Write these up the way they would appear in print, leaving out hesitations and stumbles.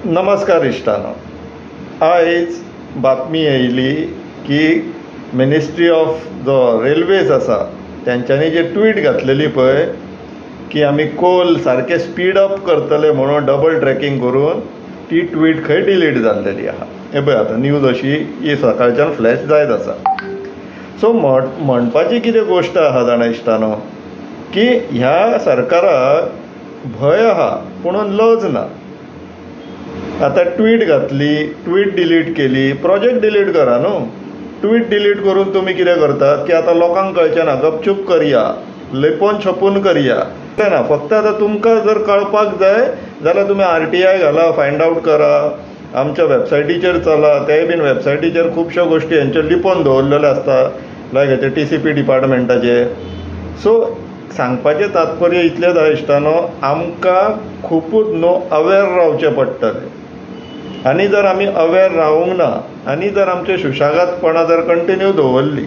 नमस्कार इश्टानो, आयज बातमी येयली की मिनिस्ट्री ऑफ जो रेल्वेज आसा तेंच्यांनी जे ट्वीट घातलेली पळय की आमी कोल सारके स्पीड अप करतले म्हणून डबल ट्रॅकिंग करून ती ट्वीट खंय डिलीट जाल्लेली आहा. हे पळय आतां न्यूज अशी ही सकाळच्यान फ्लॅश जायत आसा. सो म्हणपाची कितें गोश्ट आहा जाणा इश्टानो, की ह्या सरकाराक भंय आहा पुणून लज ना. आतां ट्वीट घातली, ट्वीट डिलीट केली, प्रोजेक्ट डिलीट करा न्हू. ट्वीट डिलीट करून तुमी कितें करतात की आतां लोकांक कळचें ना, गपचूप करया, लेपोन छपून करया. तें ना, फक्त आतां तुमकां जर कळपाक जाय जाल्यार तुमी RTI घाला, फायंड आवट करा, आमच्या वेबसायटीचेर चला. तेय बीन वेबसायटीचेर खुबश्यो गोश्टी हेंच्यो लिपोवन दवरलेल्यो आसता, लायक हेचे TCP डिपार्टमेंटाचे. सो सांगपाचें तात्पर्य इतलें जाय इश्टानो, आमकां खुबूच न्हू अवेर रावचें पडटलें. आनी जर आमी अवेर रावूंक ना आनी जर आमचे सुशागादपणां जर कंटिन्यू दवरली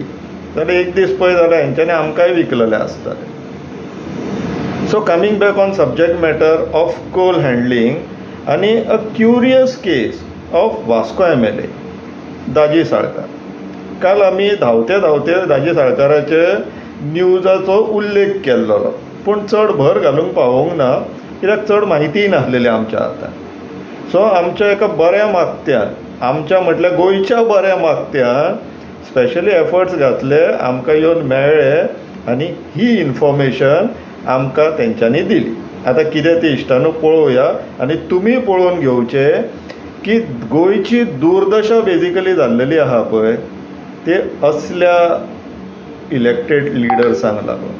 जाल्यार एक दीस पळय जाल्यार हेंच्यांनी आमकांय विकलेलें आसतलें. So coming back on subject matter of coal handling आनी a curious case of Vasco MLA Daji Salkar. काल आमी धांवते धांवते दाजी साळकाराचे न्यूजाचो उल्लेख केल्लो, पूण चड भर घालूंक पावोंक ना, कित्याक चड म्हायतीय नासलेली आमच्या हातान. सो आमच्या एका बऱ्या मागत्यान, आमच्या म्हटल्यार गोंयच्या बऱ्या मागत्यान स्पेशली एफर्ट्स घातले, आमकां येवन मेळ्ळे आनी ही इन्फॉर्मेशन आमकां तेंच्यांनी दिली. आतां कितें ती इश्टानो पळोवया आनी तुमी पळोवन घेवचे की गोंयची दुर्दशा बेजिकली जाल्लेली आहा पळय ते असल्या इलेक्टेड लिडर्सांक लागून.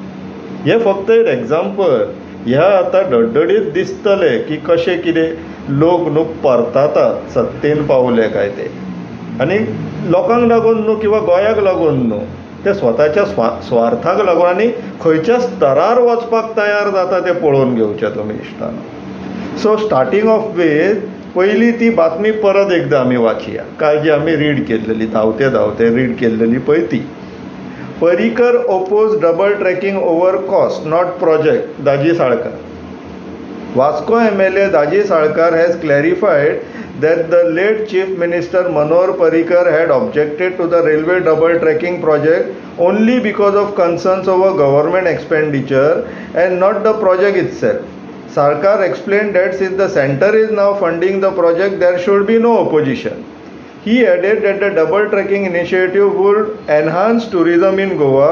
हे फक्त एक एग्जाम्पल. ह्या आतां डडडीत दिसतले की कशें कितें लोक न्हू परतातात सत्तेन पावले काय ते, आनी लोकांक लागून न्हू किंवा गोंयाक लागून न्हू, ते स्वताच्या स्वार्थाक लागून आनी खंयच्या स्तरार वचपाक तयार जाता ते पळोवन घेवचें तुमी इश्टानो. सो स्टार्टींग ऑफ वेज पयली ती बातमी परत एकदां आमी वाचया, काल जी आमी रीड केल्लेली, धांवते धांवते रीड केल्लेली पळय ती. Parrikar oppose double tracking over cost not project, Daji Salkar. Vasco MLA Daji Sarkar has clarified that the late Chief Minister Manohar Parrikar had objected to the railway double tracking project only because of concerns over government expenditure and not the project itself. Sarkar explained that since the centre is now funding the project, there should be no opposition. He added that the double tracking initiative would enhance tourism in Goa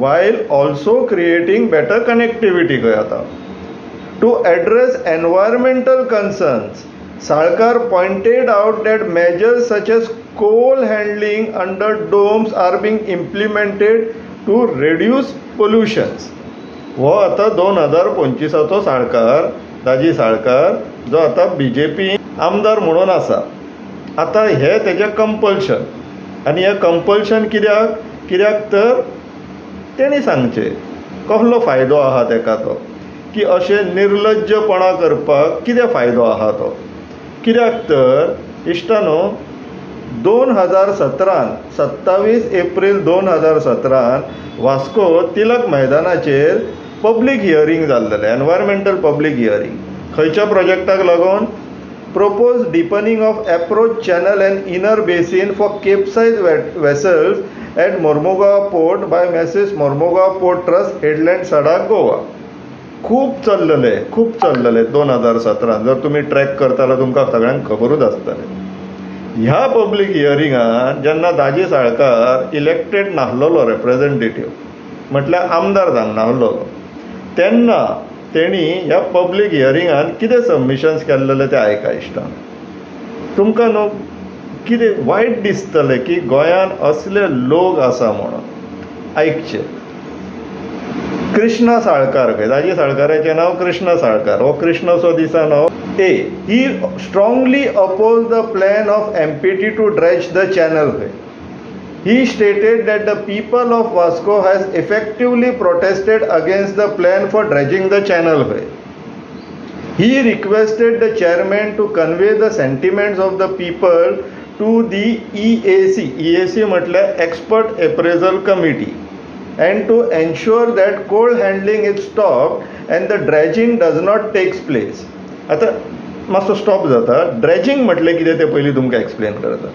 while also creating better connectivity. To address environmental concerns, Sarkar pointed out that measures such as coal handling under domes are being implemented to reduce pollutions. हो आता 2025चो साळकार, दाजी साळकार, जो आता BJP आमदार म्हणून आसा. आता हे तेजें कंपल्शन, आनी हे कंपल्शन कित्याक तर तेणी सांगचें कसलो फायदो आहा तेका तो, की अशें निर्लज्जपणा करपाक कितें फायदो आहा तो. कित्याक तर इश्टानो 2017 27 एप्रील 2017 वास्को तिलक मैदानाचेर पब्लीक हियरींग जाल्लेलें, एनवायरमेंटल पब्लीक हियरींग. खंयच्या प्रोजेक्टाक लागून? Propose deepening of approach channel and inner basin for capesize vessels at Mormugao port by messrs Mormugao port trust headland सडाक गोवा. खूब चल्लेले 2017. जर तुमी ट्रॅक करता जाल्यार तुमकां सगळ्यांक खबरूच आसतलें. ह्या पब्लीक हियरिंगान जेन्ना दाजी साळकार इलेक्टेड नासलोलो रिप्रेझेंटेटिव्ह, म्हटल्यार आमदार जावंक नासलोलो, तेन्ना तेणी ह्या पब्लीक हियरिंगान कितें सबमिशन्स केल्लेले ते आयका इश्टान. तुमकां न्हू कितें वायट दिसतलें की गोंयान असले लोक आसा म्हणून. आयकचे. कृष्णा साळकार, दाजी साळकाराचें नांव कृष्णा साळकार. हो कृष्णसो दिसानो. He strongly opposed the plan of MPT to dredge the channel. He stated that the people of Vasco has effectively protested against the plan for dredging the channel. He requested the chairman to convey the sentiments of the people to the EAC म्हटल्यार Expert Appraisal Committee, and to ensure that coal handling is stopped and the dredging does not take place. आता मातसो stop जाता. Dredging म्हटलें कितें तें पयलीं तुमकां explain करता.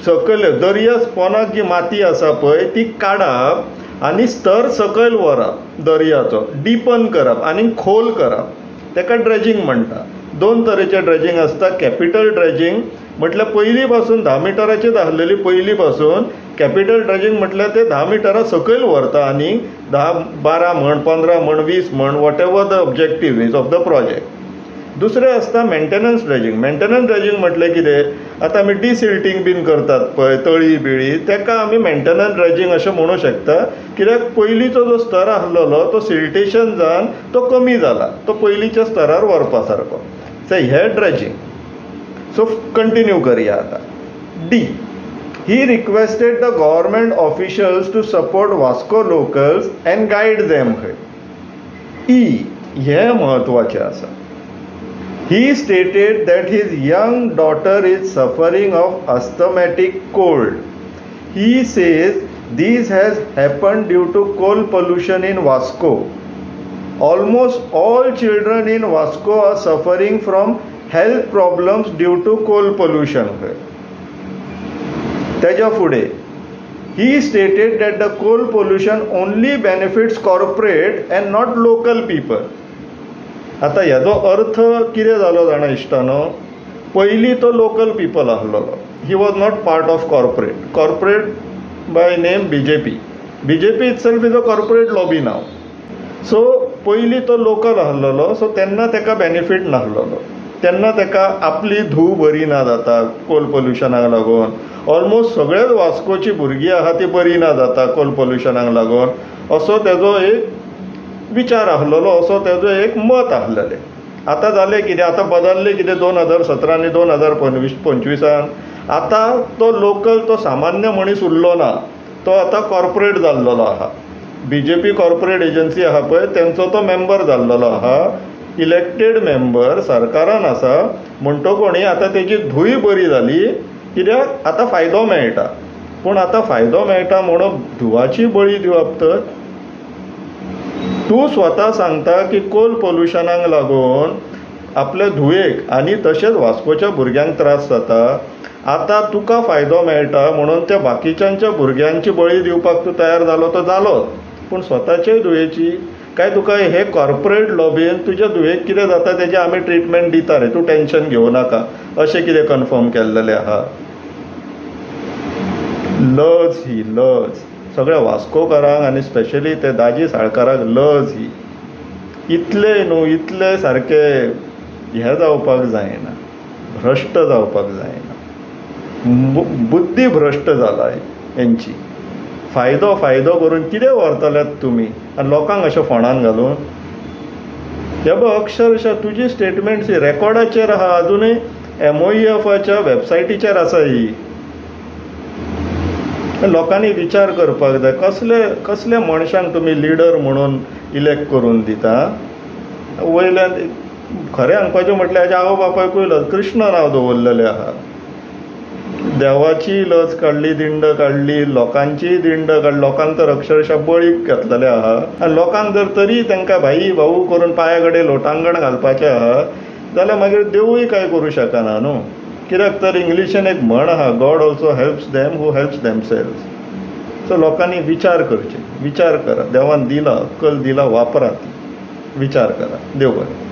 सकयल दर्या पोंदाक जी माती आसा पळय ती काडप आनी स्तर सकयल व्हरप दर्याचो, डिपन करप आनी खोल करप, ताका ड्रेजिंग म्हणटा. 2 तरेचें ड्रेजिंग आसता. कॅपिटल ड्रेजिंग म्हटल्यार पयलीं पासून 10 मिटराचेर आसलेली पयलीं पासून कॅपिटल ड्रेजिंग म्हटल्यार ते 10 मिटरां सकयल व्हरता आनी 10, 12 म्हण, 15 म्हण, 20 म्हण, what ever the objective is of the project. दुसरें आसता मेंटेनन्स ड्रेजिंग. मेंटेनन्स ड्रेजिंग म्हटल्यार कितें, आतां आमी डिसिल्टींग बीन करतात पळय तळी बिळी, ताका आमी मेंटेनन्स ड्रेजिंग अशें म्हणूं शकता. कित्याक पयलींचो जो स्तर आसलेलो तो सिल्टेशन जावन तो कमी जाला, तो पयलींच्या स्तरार व्हरपा सारको. सो हें ड्रेजिंग. सो कंटिन्यू करया आतां. डी, he requested the government officials to support Vasco locals and guide them खंय. ई, हें म्हत्वाचें आसा. He stated that his young daughter is suffering of asthmatic cold. He says this has happened due to coal pollution in Vasco. Almost all children in Vasco are suffering from health problems due to coal pollution. तेजा फुडें he stated that the coal pollution only benefits corporate and not local people. आतां हेजो अर्थ कितें जालो जाणा इश्टानो, पयलीं तो local people आसलेलो. He was not part of corporate by name BJP. BJP itself is a corporate lobby now. So पयलीं तो लोकल आसलेलो, सो तेन्ना ताका बेनिफीट नासलेलो. तेन्ना ताका आपली धूव बरी ना जाता कोल पोल्युशनाक लागून. ऑलमोस्ट सगळेच वास्कोची भुरगीं आहा ती बरी ना जाता कोल पोल्युशनाक लागून, असो तेजो एक विचार आसलेलो, असो तेजो एक मत आसलेलें. आतां जालें कितें, आतां बदललें कितें 2017 आनी 2025. आतां तो लोकल, तो सामान्य मनीस उरलो ना, तो आतां कॉर्पोरेट जाल्लेलो आहा. BJP कॉर्पोरेट एजन्सी आहा पळय तेंचो तो मेंबर जाल्लेलो आहा. इलेक्टेड मेंबर सरकारान आसा म्हणटकूच आतां तेजी धूय बरी जाली. कित्याक आतां फायदो मेळटा. पूण आतां फायदो मेळटा म्हणून धुवाची बळी दिवप तर. तूं स्वता सांगता की कोल पोल्युशनाक लागून आपल्या धुवेक आनी तशेंच वास्कोच्या भुरग्यांक त्रास जाता. आतां तुका फायदो मेळटा म्हणून त्या बाकीच्यांच्या भुरग्यांची बळी दिवपाक तूं तयार जालो तो जालोच, पूण स्वताचे धुवेची काय तुका हे कॉर्पोरेट लॉबीन तुज्या धुवेक कितें जाता तेजी आमी ट्रिटमेंट दिता रे, तूं टेन्शन घेवं नाका अशें कितें कन्फर्म केल्लेलें आहा. लज ही लज सगळ्या वास्कोकारांक आनी स्पेशली ते दाजी साळकाराक लज ही इतले न्हू, इतले सारके हे जावपाक जायना, भ्रश्ट जावपाक जायना. बुद्धी भ्रश्ट जाला हेंची. फायदो करून कितें व्हरतल्यात तुमी आनी लोकांक अशें फोंडान घालून. हे बघ अक्षरशः तुजी स्टेटमेंट्स रेकॉर्डाचेर आहा, अजुनूय MOEFच्या वेबसायटीचेर आसा ही. लोकांनी विचार करपाक जाय कसले मनशांक तुमी लिडर म्हणून इलेक्ट करून दिता. वयल्यान खरें सांगपाचें म्हटल्यार हेज्या आवय बापायकूय लज कृष्ण नांव दवरलेलें आहा. देवाची लज काडली, दिंड काडली, लोकांची दिंड काडली, लोकांक तर अक्षरशः बळीक घातलेले आहा. आनी लोकांक जर तरी तांकां भाई भाऊ करून पांया कडेन लोटांगण घालपाचें आहा जाल्यार मागीर देवूय कांय करूं शकना न्हू. कित्याक तर इंग्लिशेन एक म्हण आहा, गॉड ऑल्सो हेल्प्स देम हू हेल्प्स देमसेल्व्स. सो लोकांनी विचार करचे, विचार करा. देवान दिला, अक्कल दिला, वापरा ती. विचार करा. देव बरें.